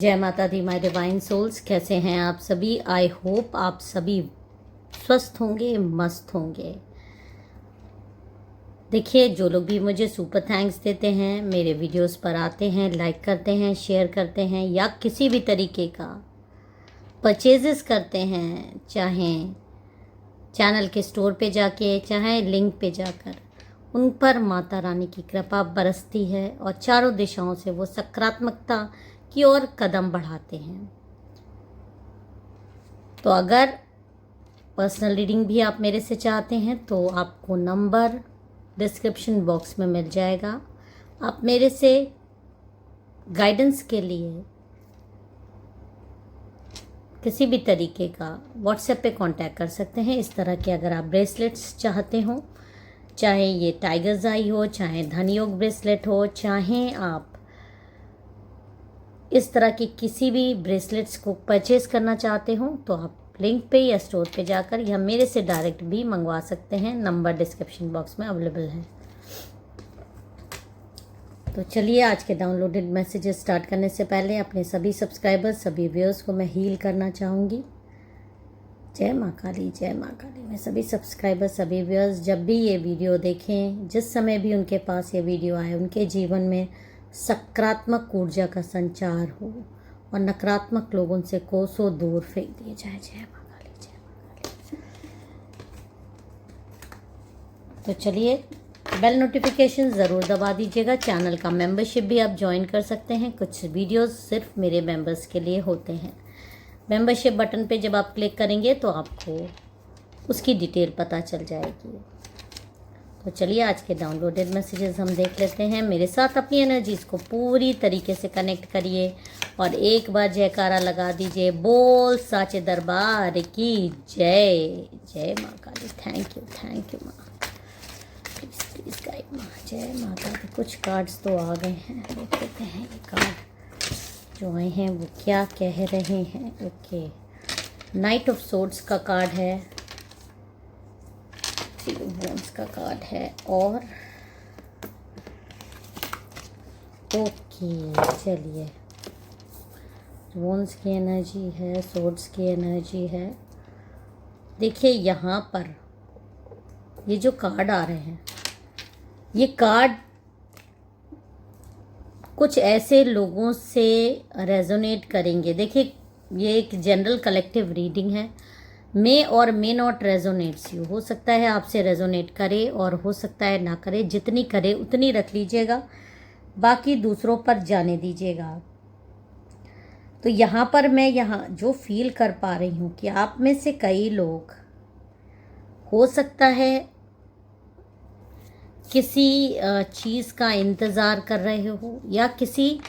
जय माता दी my divine souls. कैसे हैं आप सभी? आई होप आप सभी स्वस्थ होंगे, मस्त होंगे। देखिए, जो लोग भी मुझे सुपर थैंक्स देते हैं, मेरे वीडियोस पर आते हैं, लाइक करते हैं, शेयर करते हैं या किसी भी तरीके का परचेजेस करते हैं, चाहे चैनल के स्टोर पे जाके चाहे लिंक पे जाकर, उन पर माता रानी की कृपा बरसती है और चारों दिशाओं से वो सकारात्मकता की ओर कदम बढ़ाते हैं। तो अगर पर्सनल रीडिंग भी आप मेरे से चाहते हैं तो आपको नंबर डिस्क्रिप्शन बॉक्स में मिल जाएगा। आप मेरे से गाइडेंस के लिए किसी भी तरीके का व्हाट्सएप पे कांटेक्ट कर सकते हैं। इस तरह के अगर आप ब्रेसलेट्स चाहते हो, चाहे ये टाइगर्स आई हो, चाहे धन योग ब्रेसलेट हो, चाहे आप इस तरह की किसी भी ब्रेसलेट्स को परचेज करना चाहते हो, तो आप लिंक पे या स्टोर पे जाकर या मेरे से डायरेक्ट भी मंगवा सकते हैं। नंबर डिस्क्रिप्शन बॉक्स में अवेलेबल है। तो चलिए, आज के डाउनलोडेड मैसेजेस स्टार्ट करने से पहले अपने सभी सब्सक्राइबर्स, सभी व्यूअर्स को मैं हील करना चाहूँगी। जय माँ काली, जय माँ काली। मैं सभी सब्सक्राइबर्स, सभी व्यूअर्स जब भी ये वीडियो देखें, जिस समय भी उनके पास ये वीडियो आए, उनके जीवन में सकारात्मक ऊर्जा का संचार हो और नकारात्मक लोगों से कोसों दूर फेंक दिए जाए। जय माँ काली, जय माँ काली। तो चलिए, बेल नोटिफिकेशन ज़रूर दबा दीजिएगा। चैनल का मेंबरशिप भी आप ज्वाइन कर सकते हैं। कुछ वीडियोस सिर्फ मेरे मेंबर्स के लिए होते हैं। मेंबरशिप बटन पे जब आप क्लिक करेंगे तो आपको उसकी डिटेल पता चल जाएगी। तो चलिए, आज के डाउनलोडेड मैसेजेस हम देख लेते हैं। मेरे साथ अपनी एनर्जीज को पूरी तरीके से कनेक्ट करिए और एक बार जयकारा लगा दीजिए। बोल साचे दरबार की जय। जय माँ काली। थैंक यू माँ। प्लीज़ गाइड माँ। जय माता दी। कुछ कार्ड्स तो आ गए हैं, देख लेते हैं ये कार्ड जो आए हैं वो क्या कह रहे हैं। ओके, नाइट ऑफ सोर्ड्स का कार्ड है, वॉन्ड्स का कार्ड है और ओके, चलिए, वॉन्ड्स की एनर्जी है, सोर्ड्स की एनर्जी है। देखिए, यहाँ पर ये जो कार्ड आ रहे हैं, ये कार्ड कुछ ऐसे लोगों से रेजोनेट करेंगे। देखिए, ये एक जनरल कलेक्टिव रीडिंग है। मे और मे नॉट रेजोनेट्स यू। हो सकता है आपसे रेजोनेट करे और हो सकता है ना करे। जितनी करे उतनी रख लीजिएगा, बाकी दूसरों पर जाने दीजिएगा। तो यहाँ पर मैं यहाँ जो फील कर पा रही हूँ कि आप में से कई लोग हो सकता है किसी चीज़ का इंतज़ार कर रहे हो या किसी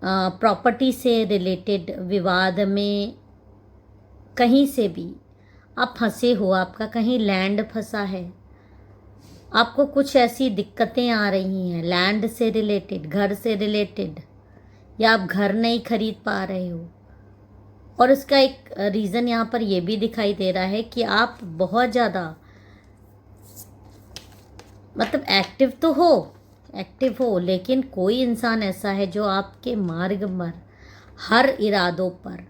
प्रॉपर्टी से रिलेटेड विवाद में कहीं से भी आप फंसे हो। आपका कहीं लैंड फंसा है, आपको कुछ ऐसी दिक्कतें आ रही हैं लैंड से रिलेटेड, घर से रिलेटेड, या आप घर नहीं खरीद पा रहे हो। और उसका एक रीज़न यहाँ पर यह भी दिखाई दे रहा है कि आप बहुत ज़्यादा मतलब एक्टिव हो, लेकिन कोई इंसान ऐसा है जो आपके मार्ग पर, हर इरादों पर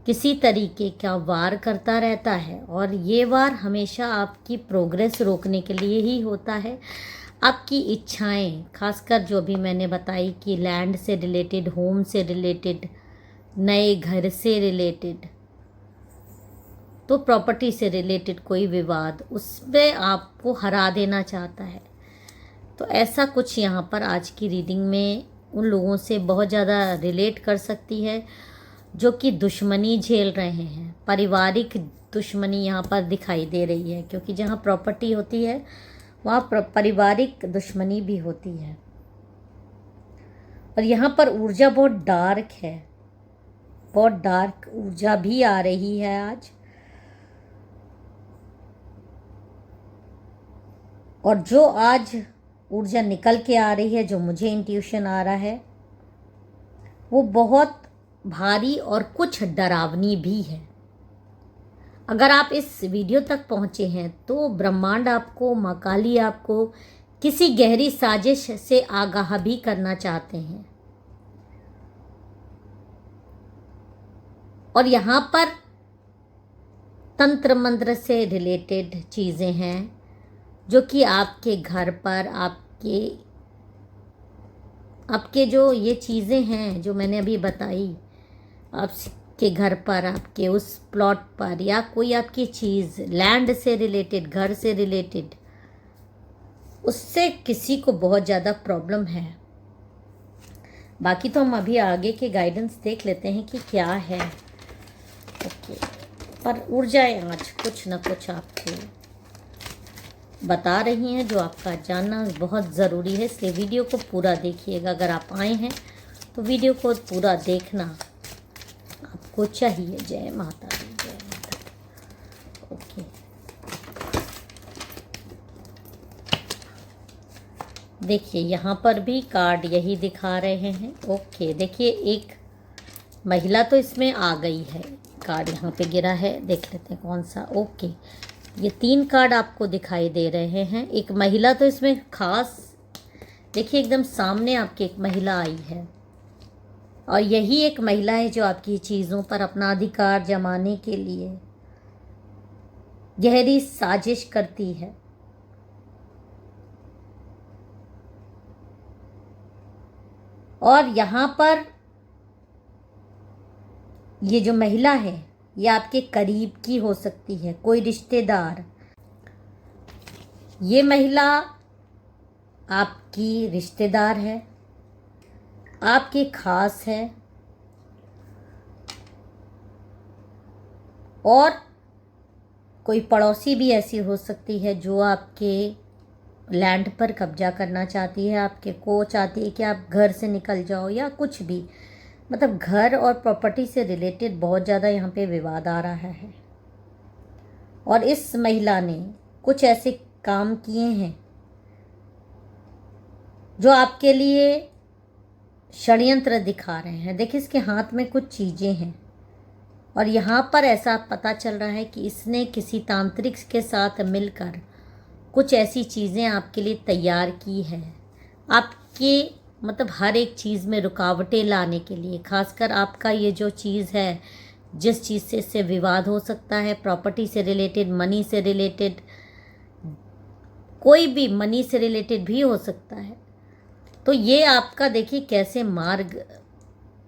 किसी तरीके का वार करता रहता है और ये वार हमेशा आपकी प्रोग्रेस रोकने के लिए ही होता है। आपकी इच्छाएं, खासकर जो भी मैंने बताई कि लैंड से रिलेटेड, होम से रिलेटेड, नए घर से रिलेटेड, तो प्रॉपर्टी से रिलेटेड कोई विवाद, उसमें आपको हरा देना चाहता है। तो ऐसा कुछ यहाँ पर आज की रीडिंग में उन लोगों से बहुत ज़्यादा रिलेट कर सकती है जो कि दुश्मनी झेल रहे हैं। पारिवारिक दुश्मनी यहाँ पर दिखाई दे रही है, क्योंकि जहाँ प्रॉपर्टी होती है वहाँ पारिवारिक दुश्मनी भी होती है। और यहाँ पर ऊर्जा बहुत डार्क है, बहुत डार्क ऊर्जा भी आ रही है आज। और जो आज ऊर्जा निकल के आ रही है, जो मुझे इंट्यूशन आ रहा है, वो बहुत भारी और कुछ डरावनी भी है। अगर आप इस वीडियो तक पहुँचे हैं तो ब्रह्मांड आपको, माँ काली आपको किसी गहरी साजिश से आगाह भी करना चाहते हैं। और यहाँ पर तंत्र मंत्र से रिलेटेड चीज़ें हैं जो कि आपके घर पर आपके जो ये चीज़ें हैं जो मैंने अभी बताई, आपके घर पर, आपके उस प्लॉट पर, या कोई आपकी चीज़ लैंड से रिलेटेड, घर से रिलेटेड, उससे किसी को बहुत ज़्यादा प्रॉब्लम है। बाकी तो हम अभी आगे के गाइडेंस देख लेते हैं कि क्या है। ओके, पर ऊर्जाएं आज कुछ ना कुछ आपको बता रही हैं जो आपका जानना बहुत ज़रूरी है, इसलिए वीडियो को पूरा देखिएगा। अगर आप आए हैं तो वीडियो को पूरा देखना आपको चाहिए। जय माता दी, जय माता दी। ओके, देखिए यहाँ पर भी कार्ड यही दिखा रहे हैं। ओके, देखिए एक महिला तो इसमें आ गई है, कार्ड यहाँ पे गिरा है, देख लेते हैं कौन सा। ओके, ये 3 कार्ड आपको दिखाई दे रहे हैं। एक महिला तो इसमें खास, देखिए एकदम सामने आपकी एक महिला आई है, और यही एक महिला है जो आपकी चीज़ों पर अपना अधिकार जमाने के लिए गहरी साजिश करती है। और यहाँ पर ये जो महिला है ये आपके करीब की हो सकती है, कोई रिश्तेदार। ये महिला आपकी रिश्तेदार है, आपकी खास है, और कोई पड़ोसी भी ऐसी हो सकती है जो आपके लैंड पर कब्जा करना चाहती है, आपके को चाहती है कि आप घर से निकल जाओ, या कुछ भी, मतलब घर और प्रॉपर्टी से रिलेटेड बहुत ज़्यादा यहाँ पे विवाद आ रहा है। और इस महिला ने कुछ ऐसे काम किए हैं जो आपके लिए षड्यंत्र दिखा रहे हैं। देखिए इसके हाथ में कुछ चीज़ें हैं, और यहाँ पर ऐसा पता चल रहा है कि इसने किसी तांत्रिक के साथ मिलकर कुछ ऐसी चीज़ें आपके लिए तैयार की है, आपके मतलब हर एक चीज़ में रुकावटें लाने के लिए। खासकर आपका ये जो चीज़ है, जिस चीज़ से इससे विवाद हो सकता है, प्रॉपर्टी से रिलेटेड, मनी से रिलेटेड, कोई भी मनी से रिलेटेड भी हो सकता है, तो ये आपका देखिए कैसे मार्ग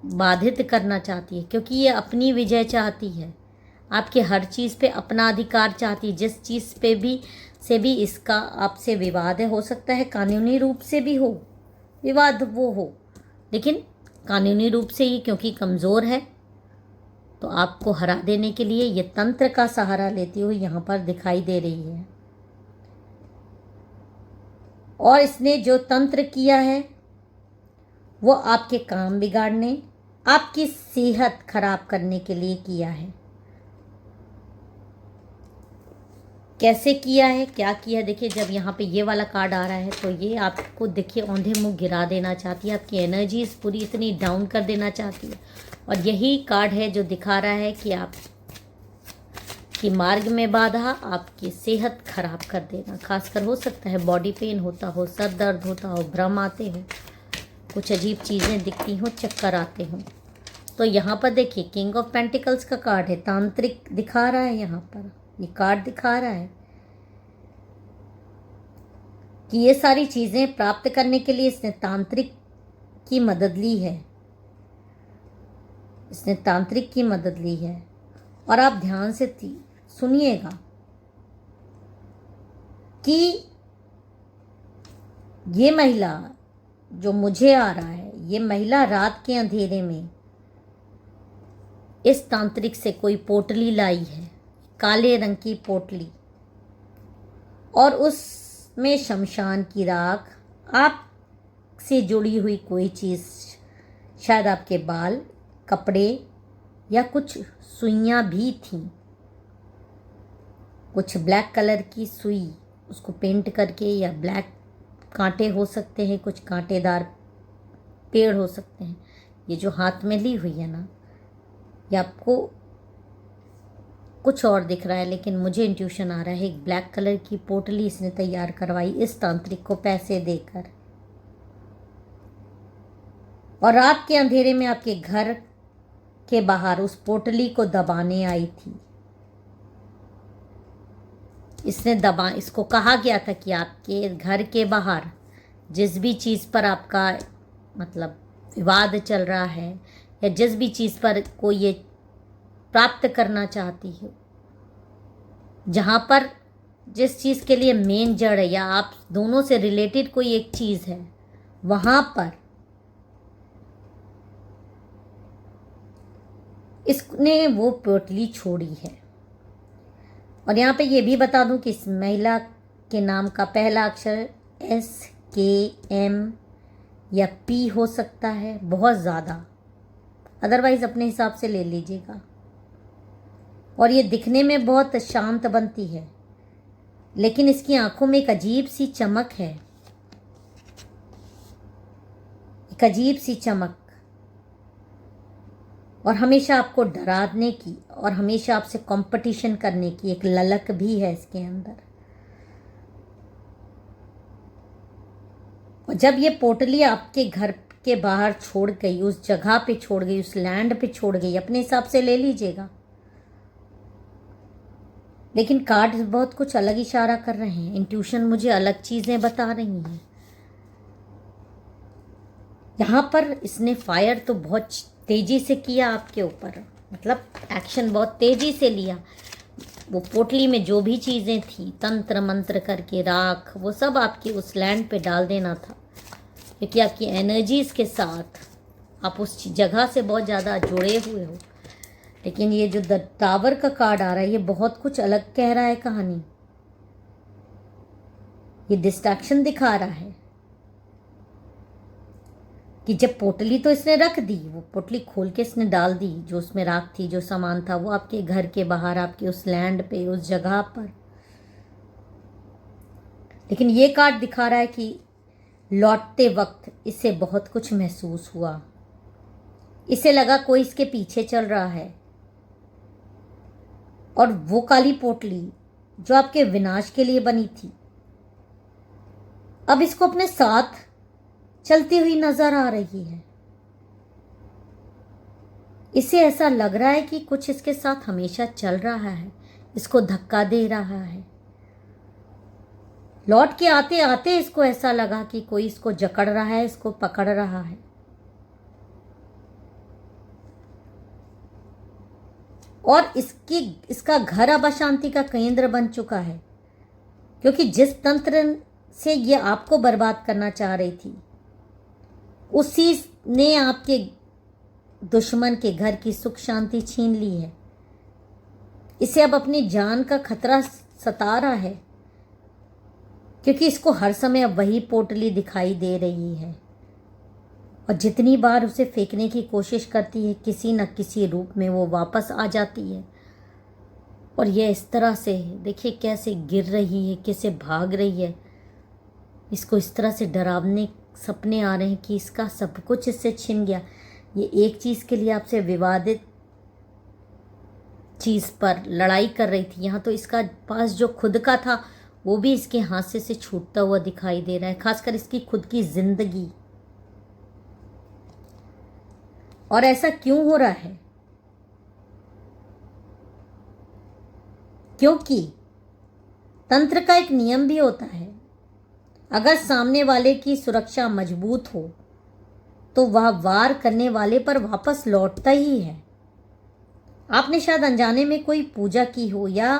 बाधित करना चाहती है, क्योंकि ये अपनी विजय चाहती है, आपके हर चीज़ पे अपना अधिकार चाहती है। जिस चीज़ पे भी इसका आपसे विवाद है, हो सकता है कानूनी रूप से भी हो विवाद, वो हो, लेकिन कानूनी रूप से ही क्योंकि कमज़ोर है, तो आपको हरा देने के लिए ये तंत्र का सहारा लेती हुई यहाँ पर दिखाई दे रही है। और इसने जो तंत्र किया है वो आपके काम बिगाड़ने, आपकी सेहत खराब करने के लिए किया है। कैसे किया है, क्या किया, देखिए जब यहाँ पे ये वाला कार्ड आ रहा है तो ये आपको देखिए औंधे मुँह गिरा देना चाहती है, आपकी एनर्जीज पूरी इतनी डाउन कर देना चाहती है। और यही कार्ड है जो दिखा रहा है कि आप कि मार्ग में बाधा, आपकी सेहत खराब कर देना। खासकर हो सकता है बॉडी पेन होता हो, सर दर्द होता हो, भ्रम आते हो, कुछ अजीब चीज़ें दिखती हों, चक्कर आते हों। तो यहाँ पर देखिए किंग ऑफ पेंटिकल्स का कार्ड है, तांत्रिक दिखा रहा है, यहाँ पर ये कार्ड दिखा रहा है कि ये सारी चीज़ें प्राप्त करने के लिए इसने तांत्रिक की मदद ली है, इसने तांत्रिक की मदद ली है। और आप ध्यान से सुनिएगा कि ये महिला जो मुझे आ रहा है, ये महिला रात के अंधेरे में इस तांत्रिक से कोई पोटली लाई है, काले रंग की पोटली, और उसमें शमशान की राख, आप से जुड़ी हुई कोई चीज़, शायद आपके बाल, कपड़े या कुछ सुइयाँ भी थीं, कुछ ब्लैक कलर की सुई, उसको पेंट करके, या ब्लैक कांटे हो सकते हैं, कुछ कांटेदार पेड़ हो सकते हैं। ये जो हाथ में ली हुई है ना, ये आपको कुछ और दिख रहा है, लेकिन मुझे इंट्यूशन आ रहा है एक ब्लैक कलर की पोटली इसने तैयार करवाई इस तांत्रिक को पैसे देकर, और रात के अंधेरे में आपके घर के बाहर उस पोटली को दबाने आई थी। इसको कहा गया था कि आपके घर के बाहर जिस भी चीज़ पर आपका मतलब विवाद चल रहा है या जिस भी चीज़ पर कोई ये प्राप्त करना चाहती है, जहाँ पर जिस चीज़ के लिए मेन जड़ है या आप दोनों से रिलेटेड कोई एक चीज़ है, वहाँ पर इसने वो पोटली छोड़ी है। और यहाँ पे ये भी बता दूं कि इस महिला के नाम का पहला अक्षर SKM या P हो सकता है, बहुत ज़्यादा, अदरवाइज़ अपने हिसाब से ले लीजिएगा। और ये दिखने में बहुत शांत बनती है, लेकिन इसकी आंखों में एक अजीब सी चमक है, एक अजीब सी चमक, और हमेशा आपको डराने की और हमेशा आपसे कंपटीशन करने की एक ललक भी है इसके अंदर। और जब ये पोटली आपके घर के बाहर छोड़ गई, उस जगह पे छोड़ गई, उस लैंड पे छोड़ गई, अपने हिसाब से ले लीजिएगा, लेकिन कार्ड बहुत कुछ अलग इशारा कर रहे हैं। इंट्यूशन मुझे अलग चीज़ें बता रही हैं। यहाँ पर इसने फायर तो बहुत तेज़ी से किया आपके ऊपर, मतलब एक्शन बहुत तेज़ी से लिया। वो पोटली में जो भी चीज़ें थी, तंत्र मंत्र करके राख, वो सब आपकी उस लैंड पे डाल देना था, क्योंकि आपकी एनर्जीज़ के साथ आप उस जगह से बहुत ज़्यादा जुड़े हुए हो। लेकिन ये जो द टावर का कार्ड आ रहा है, ये बहुत कुछ अलग कह रहा है कहानी। ये डिस्ट्रैक्शन दिखा रहा है कि जब पोटली तो इसने रख दी, वो पोटली खोल के इसने डाल दी, जो उसमें राख थी, जो सामान था, वो आपके घर के बाहर, आपके उस लैंड पे, उस जगह पर। लेकिन ये कार्ड दिखा रहा है कि लौटते वक्त इसे बहुत कुछ महसूस हुआ। इसे लगा कोई इसके पीछे चल रहा है, और वो काली पोटली जो आपके विनाश के लिए बनी थी, अब इसको अपने साथ चलती हुई नजर आ रही है। इसे ऐसा लग रहा है कि कुछ इसके साथ हमेशा चल रहा है, इसको धक्का दे रहा है। लौट के आते आते इसको ऐसा लगा कि कोई इसको जकड़ रहा है, इसको पकड़ रहा है। और इसका घर अब अशांति का केंद्र बन चुका है, क्योंकि जिस तंत्र से ये आपको बर्बाद करना चाह रही थी, उसी ने आपके दुश्मन के घर की सुख शांति छीन ली है। इसे अब अपनी जान का खतरा सता रहा है, क्योंकि इसको हर समय अब वही पोटली दिखाई दे रही है, और जितनी बार उसे फेंकने की कोशिश करती है, किसी न किसी रूप में वो वापस आ जाती है। और ये इस तरह से देखिए कैसे गिर रही है, कैसे भाग रही है। इसको इस तरह से डरावने सपने आ रहे हैं कि इसका सब कुछ इससे छिन गया। ये एक चीज़ के लिए आपसे विवादित चीज़ पर लड़ाई कर रही थी, यहाँ तो इसका पास जो खुद का था वो भी इसके हाथ से छूटता हुआ दिखाई दे रहा है, खासकर इसकी खुद की जिंदगी। और ऐसा क्यों हो रहा है? क्योंकि तंत्र का एक नियम भी होता है, अगर सामने वाले की सुरक्षा मजबूत हो तो वह वार करने वाले पर वापस लौटता ही है। आपने शायद अनजाने में कोई पूजा की हो, या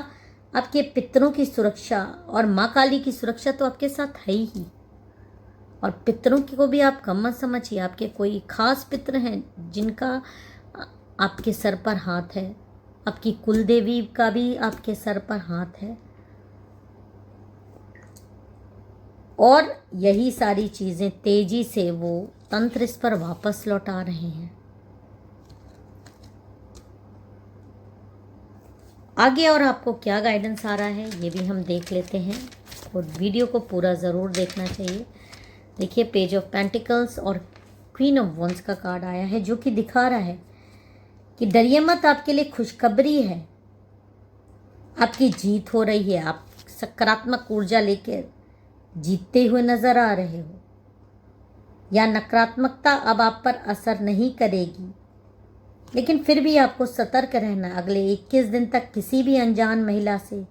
आपके पितरों की सुरक्षा और माँ काली की सुरक्षा तो आपके साथ है ही। और पितरों की को भी आप कम मत समझिए, आपके कोई खास पितर हैं जिनका आपके सर पर हाथ है, आपकी कुल देवी का भी आपके सर पर हाथ है। और यही सारी चीज़ें तेजी से वो तंत्र इस पर वापस लौटा रहे हैं। आगे और आपको क्या गाइडेंस आ रहा है ये भी हम देख लेते हैं, और वीडियो को पूरा ज़रूर देखना चाहिए। देखिए पेज ऑफ पेंटिकल्स और क्वीन ऑफ वंस का कार्ड आया है, जो कि दिखा रहा है कि डरिए मत, आपके लिए खुशखबरी है, आपकी जीत हो रही है। आप सकारात्मक ऊर्जा लेकर जीतते हुए नजर आ रहे हो, या नकारात्मकता अब आप पर असर नहीं करेगी। लेकिन फिर भी आपको सतर्क रहना। अगले 21 दिन तक किसी भी अनजान महिला से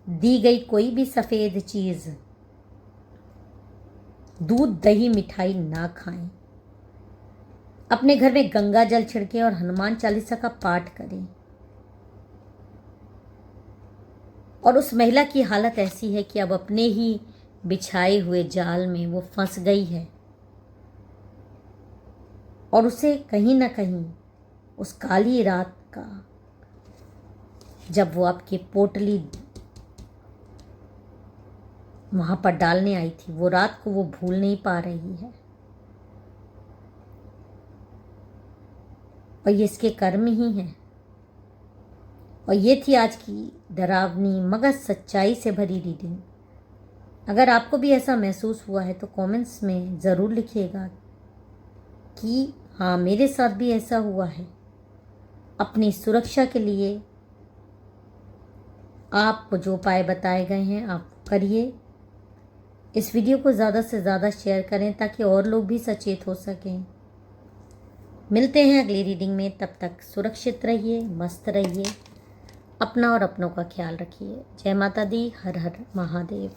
दी गई कोई भी सफ़ेद चीज़, दूध, दही, मिठाई ना खाएं। अपने घर में गंगा जल छिड़कें और हनुमान चालीसा का पाठ करें। और उस महिला की हालत ऐसी है कि अब अपने ही बिछाए हुए जाल में वो फंस गई है और उसे कहीं ना कहीं उस काली रात का, जब वो आपकी पोटली वहां पर डालने आई थी, वो रात को वो भूल नहीं पा रही है। और ये इसके कर्म ही हैं। और ये थी आज की डरावनी मगर सच्चाई से भरी रीडिंग। अगर आपको भी ऐसा महसूस हुआ है तो कमेंट्स में ज़रूर लिखिएगा कि हाँ, मेरे साथ भी ऐसा हुआ है। अपनी सुरक्षा के लिए आपको जो उपाय बताए गए हैं आप करिए। इस वीडियो को ज़्यादा से ज़्यादा शेयर करें ताकि और लोग भी सचेत हो सकें। मिलते हैं अगली रीडिंग में, तब तक सुरक्षित रहिए, मस्त रहिए, अपना और अपनों का ख्याल रखिए। जय माता दी, हर हर महादेव।